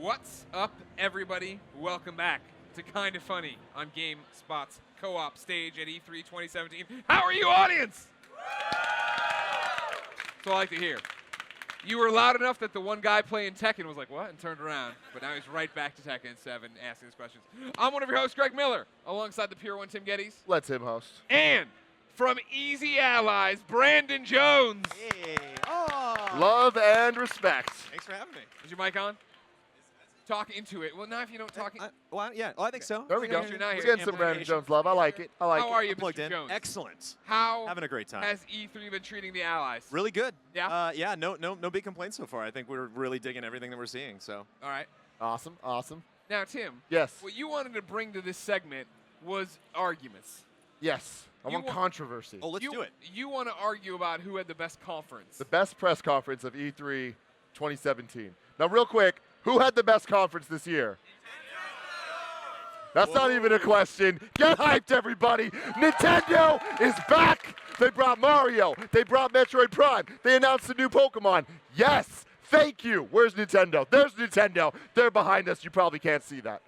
What's up, everybody? Welcome back to Kinda Funny on GameSpot's Co-Op Stage at E3 2017. How are you, audience? That's all I like to hear. You were loud enough that the one guy playing Tekken was like, what? And turned around. But now he's right back to Tekken 7 asking us questions. I'm one of your hosts, Greg Miller, alongside the Pure One, Tim Gettys. Let him host. And from Easy Allies, Brandon Jones. Hey. Oh. Love and respect. Thanks for having me. Is your mic on? Talk into it. Well, not if you don't talk. I think so. There we go. You're not We're here. getting some Brandon Jones love. I like it. I like How it. are you, Plugged Mr. in. Jones? Excellent. How Having a great time. has E3 been treating the Allies? Really good. Yeah? Yeah. No big complaints so far. I think we're really digging everything that we're seeing. So. All right. Awesome. Awesome. Now, Tim. Yes. What you wanted to bring to this segment was arguments. Yes. I You want want- controversy. Oh, let's do it. You want to argue about who had the best conference. The best press conference of E3 2017. Now, real quick, who had the best conference this year? That's not even a question. Get hyped, everybody. Nintendo is back. They brought Mario. They brought Metroid Prime. They announced a new Pokemon. Yes. Thank you. Where's Nintendo? There's Nintendo. They're behind us. You probably can't see that.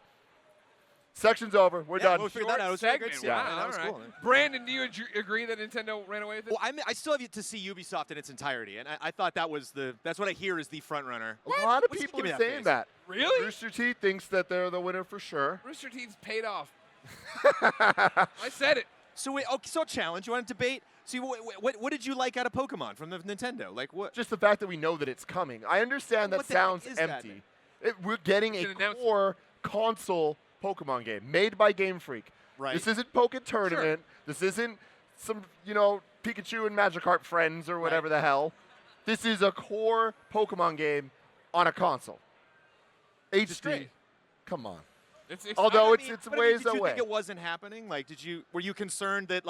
Section's over. We're done. We'll figure that out. It was very Segment. good. Wow, Yeah, that was all right. cool. Brandon, do you agree that Nintendo ran away with it? Well, I still have yet to see Ubisoft in its entirety, and I thought that's what I hear is the front runner. A lot of What? people Give me are that saying face. that. Really? Rooster Teeth thinks that they're the winner for sure. Rooster Teeth's paid off. I said it. So so challenge. You want to debate? See, what did you like out of Pokemon from the Nintendo? Like what? Just the fact that we know that it's coming. I understand that What the heck sounds is that? empty. We're getting a It's an announcement. core console Pokemon game made by Game Freak. Right. This isn't Poké Tournament. This isn't some, Pikachu and Magikarp friends or whatever the hell. This is a core Pokemon game on a console. HD. great. Come on. It's Although exciting. it's But ways did you away. think it wasn't happening? Like, were you concerned that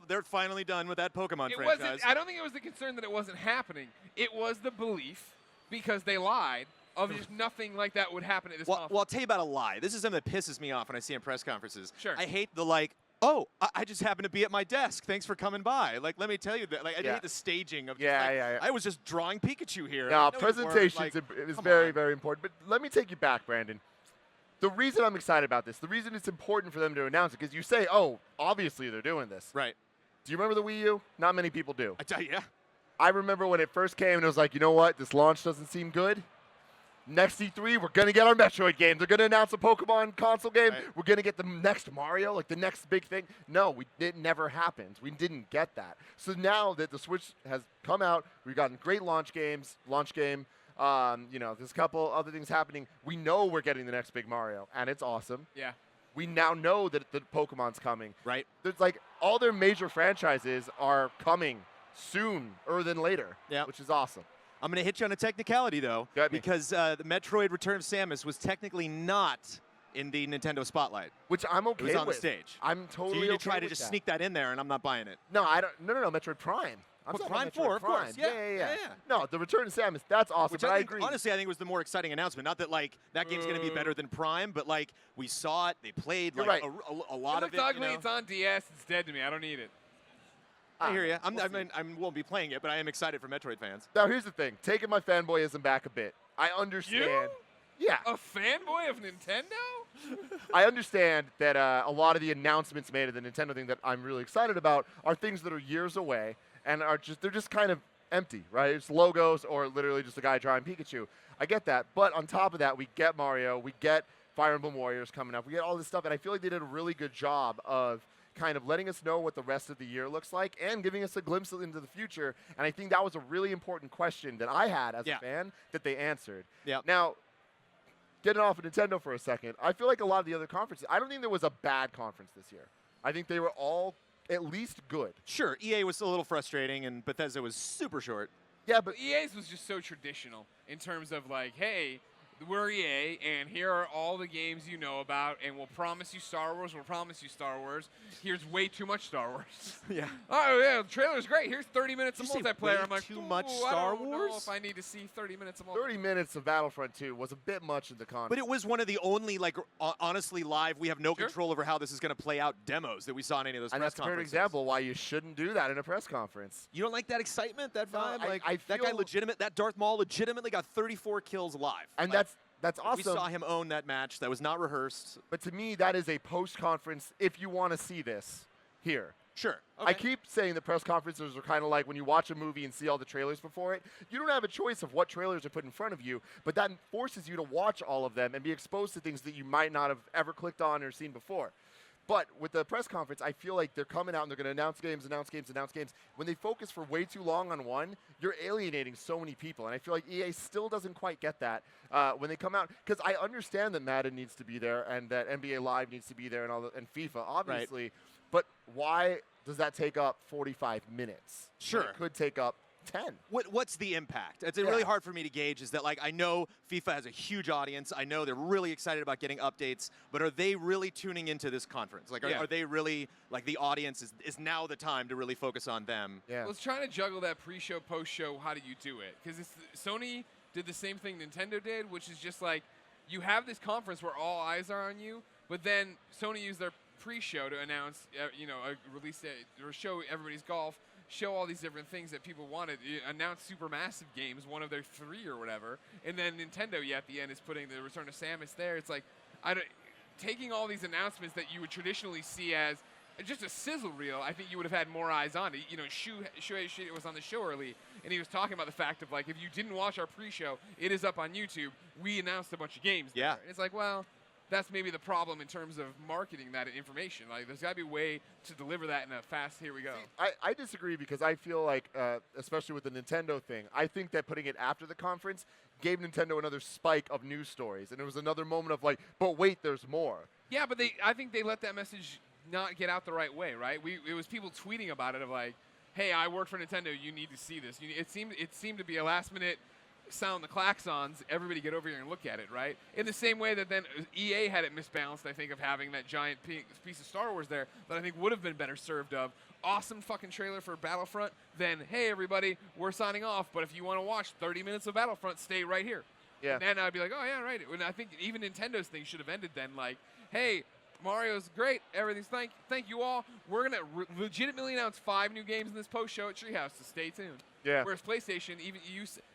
they're finally done with that Pokemon It franchise? wasn't. I don't think it was the concern that it wasn't happening. It was the belief, because they lied, of just nothing like that would happen at this Well, conference. I'll tell you about a lie. This is something that pisses me off when I see in press conferences. Sure. I hate the I just happened to be at my desk. Thanks for coming by. Like, let me tell you that. Like, I Yeah. hate the staging of. Yeah. I was just drawing Pikachu here. Now, I know you weren't, presentation like, is come very, on. very important. But let me take you back, Brandon. The reason I'm excited about this, the reason it's important for them to announce it, because you say, oh, obviously they're doing this. Right. Do you remember the Wii U? Not many people do. I tell you, yeah. I remember when it first came and it was like, you know what? This launch doesn't seem good. Next E3, we're going to get our Metroid game. They're going to announce a Pokemon console game. Right. We're going to get the next Mario, like the next big thing. No, it never happened. We didn't get that. So now that the Switch has come out, we've gotten great launch game. There's a couple other things happening. We know we're getting the next big Mario, and it's awesome. Yeah. We now know that the Pokemon's coming. Right. There's like all their major franchises are coming sooner than later, Yeah. which is awesome. I'm going to hit you on a technicality, though, Got me. because the Metroid Return of Samus was technically not in the Nintendo spotlight. Which I'm okay It was on the with. stage. I'm So totally you need to okay try to with just that. sneak that in there, and I'm not buying it. No, I don't. No, Metroid Prime. I'm Well, talking Prime about 4, Metroid of course. Prime. Yeah, Yeah. yeah. No, the Return of Samus. That's awesome. Which but I I think, agree. honestly, I think was the more exciting announcement. Not that that game's going to be better than Prime, but we saw it, they played You're like right. a lot It of looks it. ugly. It's on DS. It's dead to me. I don't need it. I hear you. We'll see. I won't be playing it, but I am excited for Metroid fans. Now here's the thing. Taking my fanboyism back a bit. I understand. Yeah. A fanboy of Nintendo? I understand that a lot of the announcements made of the Nintendo thing that I'm really excited about are things that are years away and they're just kind of empty, right? It's logos or literally just a guy drawing Pikachu. I get that, but on top of that, we get Mario, we get Fire Emblem Warriors coming up, we get all this stuff, and I feel like they did a really good job of kind of letting us know what the rest of the year looks like and giving us a glimpse into the future. And I think that was a really important question that I had as a fan that they answered. Yeah. Now, getting off of Nintendo for a second, I feel like a lot of the other conferences, I don't think there was a bad conference this year. I think they were all at least good. Sure, EA was a little frustrating, and Bethesda was super short. Yeah, but But EA's was just so traditional in terms of like, hey, we're EA, and here are all the games you know about, and we'll promise you Star Wars, we'll promise you Star Wars. Here's way too much Star Wars. Yeah. Oh, yeah, the trailer's great. Here's 30 minutes of Did you say multiplayer. way I'm like, too much "Ooh, Star I don't know Wars?" if I need to see 30 minutes of multiplayer. 30 minutes of Battlefront 2 was a bit much in the conference. But it was one of the only, honestly, live, we have no Sure. control over how this is going to play out demos that we saw in any of those and press that's a perfect conferences. example why you shouldn't do that in a press conference. You don't like that excitement, that No, vibe? I that guy feel- that Darth Maul legitimately got 34 kills live. And Like, That's awesome. We saw him own that match. That was not rehearsed. But to me, that is a post-conference, if you want to see this, here. Sure. I Okay. keep saying the press conferences are kind of like when you watch a movie and see all the trailers before it. You don't have a choice of what trailers are put in front of you, but that forces you to watch all of them and be exposed to things that you might not have ever clicked on or seen before. But with the press conference, I feel like they're coming out and they're going to announce games. When they focus for way too long on one, you're alienating so many people. And I feel like EA still doesn't quite get that when they come out. Because I understand that Madden needs to be there and that NBA Live needs to be there and FIFA, obviously. Right. But why does that take up 45 minutes? Sure. It could take up 10. What's the impact? It's really hard for me to gauge. Is that, like, I know FIFA has a huge audience. I know they're really excited about getting updates. But are they really tuning into this conference? Like, are they really, like, the audience is now the time to really focus on them? Yeah. Well, it's trying to juggle that pre-show, post-show. How do you do it? Because Sony did the same thing Nintendo did, which is just like you have this conference where all eyes are on you, but then Sony used their pre-show to announce, a release date or show everybody's golf, show all these different things that people wanted, announce Supermassive games, one of their 3 or whatever, and then Nintendo, at the end is putting the Return of Samus there. It's like, taking all these announcements that you would traditionally see as just a sizzle reel, I think you would have had more eyes on it. You know, Shuhei was on the show early, and he was talking about the fact of, like, if you didn't watch our pre-show, it is up on YouTube. We announced a bunch of games there. And it's like, well, that's maybe the problem in terms of marketing that information. Like, there's got to be a way to deliver that in a fast, here we go. I disagree because I feel like, especially with the Nintendo thing, I think that putting it after the conference gave Nintendo another spike of news stories. And it was another moment of like, but wait, there's more. Yeah, but I think they let that message not get out the right way, right? It was people tweeting about it of like, hey, I work for Nintendo, you need to see this. It seemed to be a last-minute sound the klaxons, everybody get over here and look at it, right? In the same way that then EA had it misbalanced, I think, of having that giant piece of Star Wars there that I think would have been better served of. Awesome fucking trailer for Battlefront, then, hey, everybody, we're signing off, but if you want to watch 30 minutes of Battlefront, stay right here. Yeah. And then I'd be like, oh, yeah, right. And I think even Nintendo's thing should have ended then, like, hey, Mario's great, everything's thank you all. We're going to legitimately announce 5 new games in this post-show at Treehouse, so stay tuned. Yeah. Whereas PlayStation,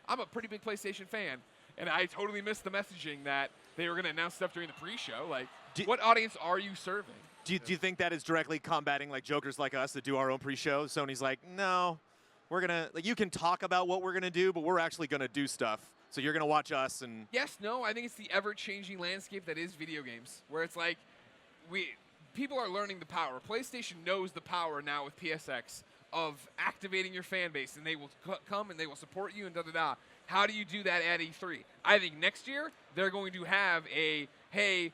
I'm a pretty big PlayStation fan, and I totally missed the messaging that they were going to announce stuff during the pre-show. Like, what audience are you serving? Do you think that is directly combating, like, jokers like us that do our own pre-show? Sony's like, no, we're going to, like, you can talk about what we're going to do, but we're actually going to do stuff. So you're going to watch us and... Yes, no, I think it's the ever-changing landscape that is video games, where it's like, people are learning the power. PlayStation knows the power now with PSX of activating your fan base, and they will come and they will support you and da-da-da. How do you do that at E3? I think next year they're going to have hey,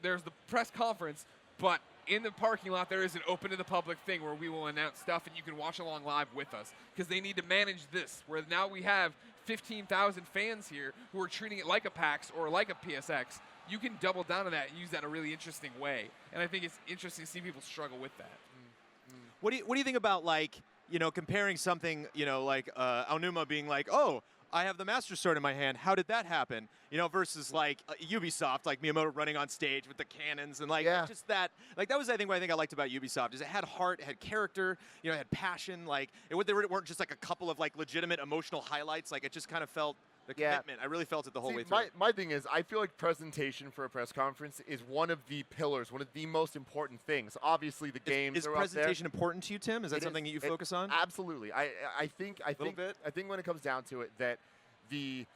there's the press conference, but in the parking lot there is an open to the public thing where we will announce stuff and you can watch along live with us, because they need to manage this, where now we have 15,000 fans here who are treating it like a PAX or like a PSX. You can double down on that and use that in a really interesting way. And I think it's interesting to see people struggle with that. What do you think about, like, comparing something, like Aonuma being like, oh, I have the Master Sword in my hand. How did that happen? Versus like Ubisoft, like Miyamoto running on stage with the cannons and just that. Like, that was, I think, what I liked about Ubisoft is it had heart, it had character, it had passion. Like, they weren't just like a couple of like legitimate emotional highlights. Like, it just kind of felt the commitment. I really felt it the whole way through. My thing is, I feel like presentation for a press conference is one of the pillars, one of the most important things. Obviously, the games is are presentation up there. important to you, Tim? Is that something that you focus on? Absolutely. I think when it comes down to it, that the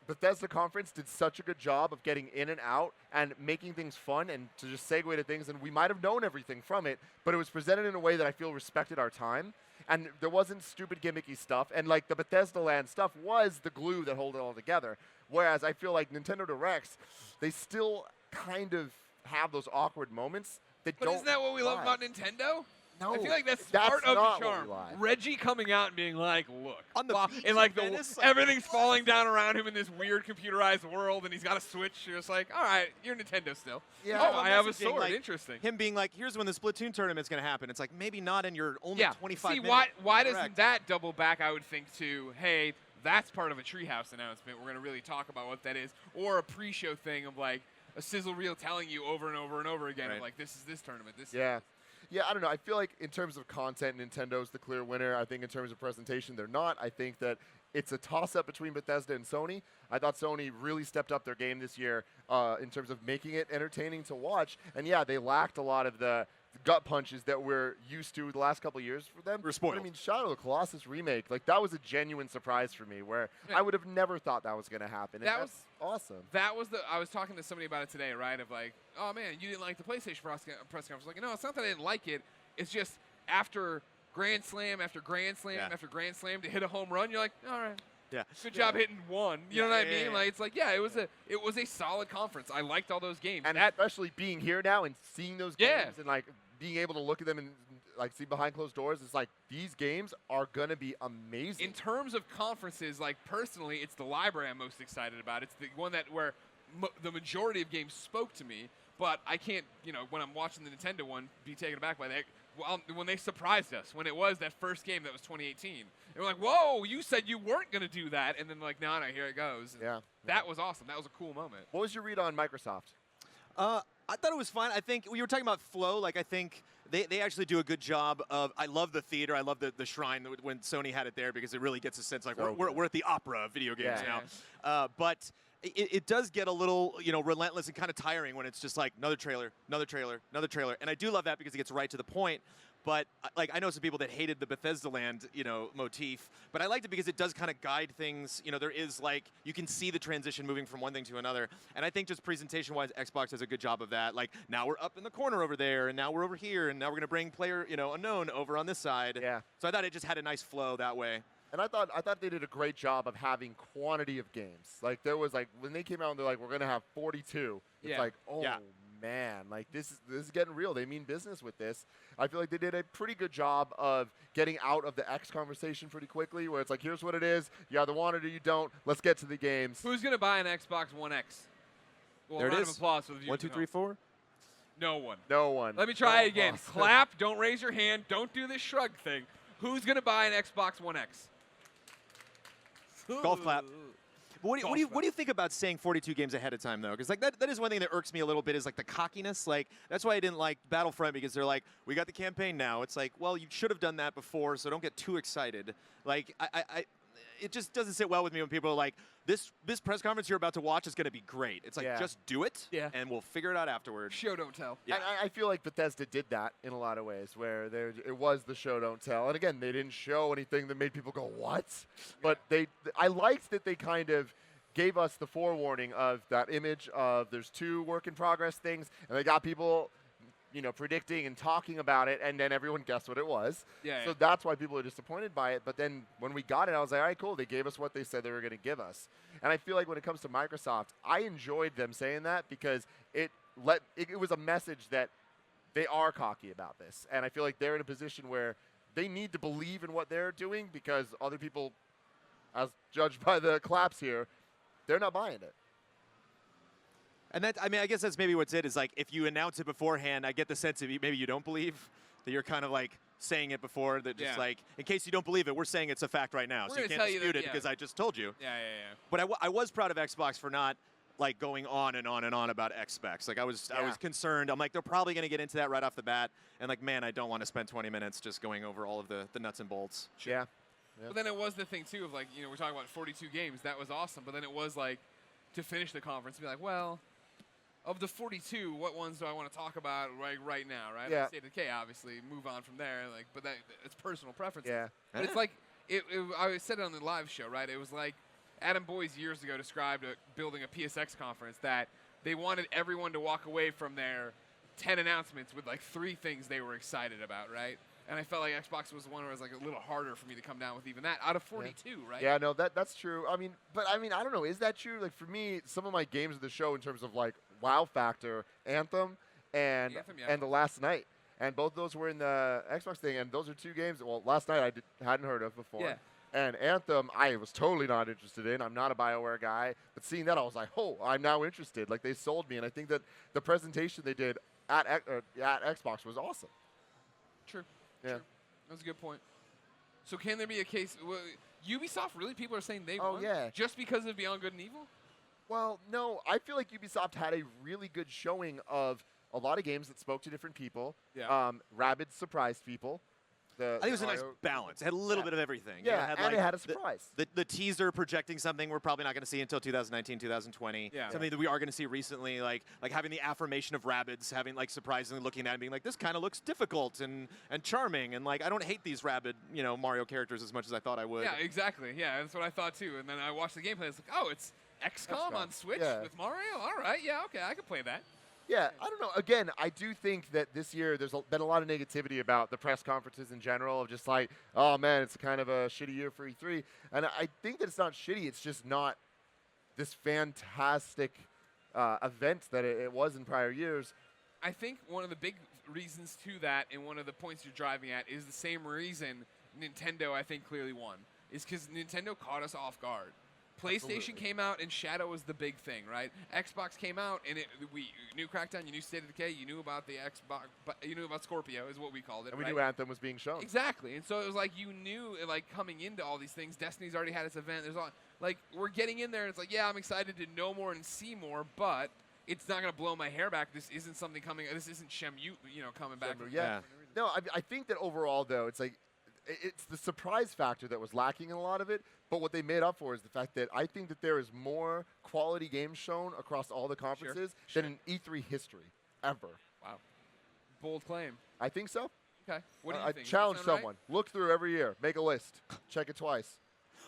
Bethesda conference did such a good job of getting in and out and making things fun and to just segue to things, and we might have known everything from it, but it was presented in a way that I feel respected our time. And there wasn't stupid gimmicky stuff. And, like, the Bethesda Land stuff was the glue that held it all together. Whereas I feel like Nintendo Directs, they still kind of have those awkward moments that But isn't that what we love about Nintendo? No, I feel like that's that's part of not the what charm. we like. Reggie coming out and being like, look. On the beach and like in Venice, everything's falling down around him in this weird computerized world, and he's got a Switch. You're just like, all right, you're Nintendo still. Yeah. Oh, I have a messaging, sword. like, Interesting. Him being like, here's when the Splatoon tournament's going to happen. It's like, maybe not in your only 25 See, minutes. why doesn't that double back, I would think, to, hey, that's part of a Treehouse announcement. We're going to really talk about what that is. Or a pre-show thing of, like, a sizzle reel telling you over and over and over again, of, like, this is this tournament. Yeah, I don't know. I feel like in terms of content, Nintendo's the clear winner. I think in terms of presentation, they're not. I think that it's a toss-up between Bethesda and Sony. I thought Sony really stepped up their game this year in terms of making it entertaining to watch. And yeah, they lacked a lot of the gut punches that we're used to the last couple of years for them. We're spoiled. But, I mean, Shadow of the Colossus remake, like that was a genuine surprise for me, where I would have never thought that was going to happen. And that's awesome. That was I was talking to somebody about it today, right? Of like, oh man, you didn't like the PlayStation press conference. Like, no, it's not that I didn't like it. It's just after Grand Slam after Grand Slam after Grand Slam to hit a home run, you're like, all right. Yeah. Good job hitting one. You know what I mean? Like, it's like, yeah, it was a solid conference. I liked all those games. And especially being here now and seeing those games and like being able to look at them and like see behind closed doors, it's like these games are gonna be amazing. In terms of conferences, like personally, it's the library I'm most excited about. It's the one that where the majority of games spoke to me, but I can't, when I'm watching the Nintendo one, be taken aback by that. Well, when they surprised us, when it was that first game that was 2018. They were like, whoa, you said you weren't going to do that. And then like, no, here it goes. Yeah. That was awesome. That was a cool moment. What was your read on Microsoft? I thought it was fine. I think we were talking about flow. Like, I think they actually do a good job of. I love the theater. I love the shrine when Sony had it there, because it really gets a sense like we're at the opera of video games now. But it does get a little relentless and kind of tiring when it's just like another trailer, another trailer, another trailer. And I do love that because it gets right to the point. But like, I know some people that hated the Bethesda Land, motif, but I liked it because it does kind of guide things. There is like, you can see the transition moving from one thing to another. And I think just presentation-wise, Xbox does a good job of that. Like, now we're up in the corner over there, and now we're over here, and now we're going to bring player, unknown over on this side. Yeah. So I thought it just had a nice flow that way. And I thought they did a great job of having quantity of games. Like, there was like, when they came out and they're like, we're going to have 42. It's like, oh. Yeah. Man, like this is getting real. They mean business with this. I feel like they did a pretty good job of getting out of the X conversation pretty quickly, where it's like, here's what it is. You either want it or you don't. Let's get to the games. Who's going to buy an Xbox One X? Well, there it is. Of applause for the viewers. 1, 2, 3, 4. No one. No one. Let me try it again. Clap. Don't raise your hand. Don't do this shrug thing. Who's going to buy an Xbox One X? Golf clap. But what do you think about saying 42 games ahead of time, though? Because like that is one thing that irks me a little bit, is like the cockiness. Like, that's why I didn't like Battlefront, because they're like, we got the campaign now. It's like, well, you should have done that before, so don't get too excited. Like, it just doesn't sit well with me when people are like, this press conference you're about to watch is going to be great. It's like, just do it, and we'll figure it out afterwards. Show, don't tell. Yeah. And I feel like Bethesda did that in a lot of ways, where it was the show, don't tell. And again, they didn't show anything that made people go, what? But I liked that they kind of gave us the forewarning of that image of there's 2 work in progress things, and they got people, predicting and talking about it, and then everyone guessed what it was. So that's why people are disappointed by it. But then when we got it, I was like, all right, cool. They gave us what they said they were going to give us. And I feel like when it comes to Microsoft, I enjoyed them saying that, because it was a message that they are cocky about this. And I feel like they're in a position where they need to believe in what they're doing, because other people, as judged by the claps here, they're not buying it. And I guess that's maybe what's it, is like, if you announce it beforehand, I get the sense of maybe you don't believe, that you're kind of like saying it before, that just like, in case you don't believe it, we're saying it's a fact right now. So you can't dispute it because I just told you. Yeah. But I was proud of Xbox for not like going on and on and on about X specs. Like, I was concerned. I'm like, they're probably going to get into that right off the bat. And like, man, I don't want to spend 20 minutes just going over all of the nuts and bolts. Yeah. But then it was the thing, too, of like, we're talking about 42 games. That was awesome. But then it was like, to finish the conference, be like, well, of the 42, what ones do I want to talk about right now, right? Yeah. State of Decay, obviously, move on from there. Like, but it's personal preference. Yeah. But it's like, I said it on the live show, right? It was like Adam Boyes years ago described building a PSX conference, that they wanted everyone to walk away from their 10 announcements with like 3 things they were excited about, right? And I felt like Xbox was the one where it was like a little harder for me to come down with even that out of 42, right? Yeah, no, that's true. I mean, I don't know. Is that true? Like, for me, some of my games of the show in terms of like wow factor, Anthem and The Last Night, and both those were in the Xbox thing, and those are 2 games. Well, Last Night hadn't heard of before. Yeah. And Anthem, I was totally not interested in. I'm not a BioWare guy, but seeing that, I was like, oh, I'm now interested. Like, they sold me, and I think that the presentation they did at Xbox was awesome. True. Yeah. True. That's a good point. So can there be a case? Ubisoft, really? People are saying they won? Yeah. Just because of Beyond Good and Evil? Well, no. I feel like Ubisoft had a really good showing of a lot of games that spoke to different people. Yeah. Rabbids surprised people. The I think it was a nice Mario. balance. It had a little Yeah. bit of everything. Yeah, it had, and it had a surprise. The teaser projecting something we're probably not going to see until 2019, 2020. Yeah. Something that we are going to see recently, like having the affirmation of Rabbids, having like surprisingly looking at it and being like, this kind of looks difficult and charming, and like I don't hate these Rabbid, Mario characters as much as I thought I would. Yeah, exactly. Yeah, that's what I thought too. And then I watched the gameplay. It's like, oh, it's XCOM on Switch Yeah. with Mario. All right, yeah, okay, I can play that. Yeah, I don't know. Again, I do think that this year there's been a lot of negativity about the press conferences in general of just like, oh man, it's kind of a shitty year for E3. And I think that it's not shitty. It's just not this fantastic event that it was in prior years. I think one of the big reasons to that, and one of the points you're driving at, is the same reason Nintendo, I think, clearly won, is because Nintendo caught us off guard. PlayStation Absolutely. came out and Shadow was the big thing, right? Xbox came out and we knew Crackdown, you knew State of Decay, you knew about the Xbox, but you knew about Scorpio is what we called it. And we right? knew Anthem was being shown. Exactly, and so it was like you knew, like coming into all these things. Destiny's already had its event. There's all like we're getting in there, and it's like, yeah, I'm excited to know more and see more, but it's not gonna blow my hair back. This isn't something coming. This isn't Shenmue, coming back. Shenmue, yeah. No, I think that overall though, it's like it's the surprise factor that was lacking in a lot of it. But what they made up for is the fact that I think that there is more quality games shown across all the conferences than in E3 history ever. Wow, bold claim. I think so. Okay, what do you I think? Does that challenge sound right? someone. Look through every year. Make a list. Check it twice.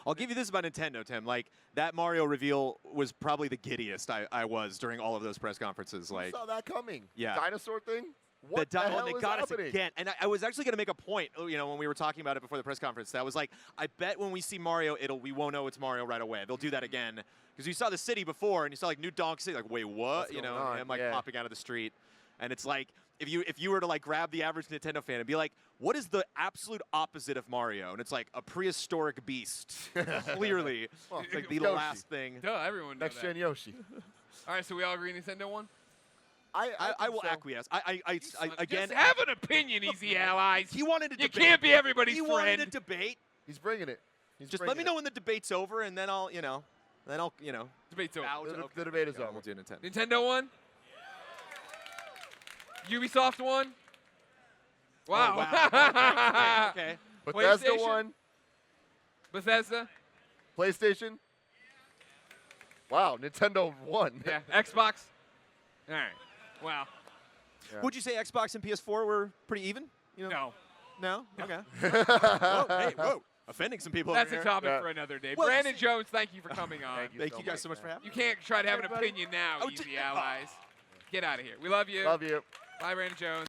I'll give you this about Nintendo, Tim. Like that Mario reveal was probably the giddiest I was during all of those press conferences. You Like saw that coming. Yeah. Dinosaur thing. What the hell they is got happening? us again. And I was actually going to make a point, when we were talking about it before the press conference. That was like, I bet when we see Mario, we won't know it's Mario right away. They'll do that again. Because you saw the city before, and you saw like New Donk City, like, wait, what? What's going on? Him like Yeah. popping out of the street. And it's like, if you were to like grab the average Nintendo fan and be like, what is the absolute opposite of Mario? And it's like a prehistoric beast. Clearly, Well, it's like the Yoshi. last thing. Duh, everyone knows Next that. gen Yoshi. All right, so we all agree Nintendo won. I think will so. acquiesce. I again. Just have an opinion, Easy Allies. He wanted to You debate. can't be everybody's He friend. wanted a debate. He's bringing it. He's Just let bringing me it. know when the debate's over, and then I'll Debate's over. bow to- The debate is Yeah, over. we'll do Nintendo. Nintendo won. Ubisoft won. Wow. Oh, wow. Okay. Bethesda PlayStation? won. Bethesda. PlayStation. Wow, Nintendo won. Yeah. Xbox. All right. Wow. Yeah. Would you say Xbox and PS4 were pretty even? No. No? Okay. Whoa, hey, whoa. Offending some people That's over a here. topic Yeah. for another day. Well, Brandon Jones, thank you for coming on. Thank you guys so much for man. having me. You can't try to have an Everybody. opinion now, Oh, Easy Allies. Get out of here. We love you. Love you. Bye, Brandon Jones.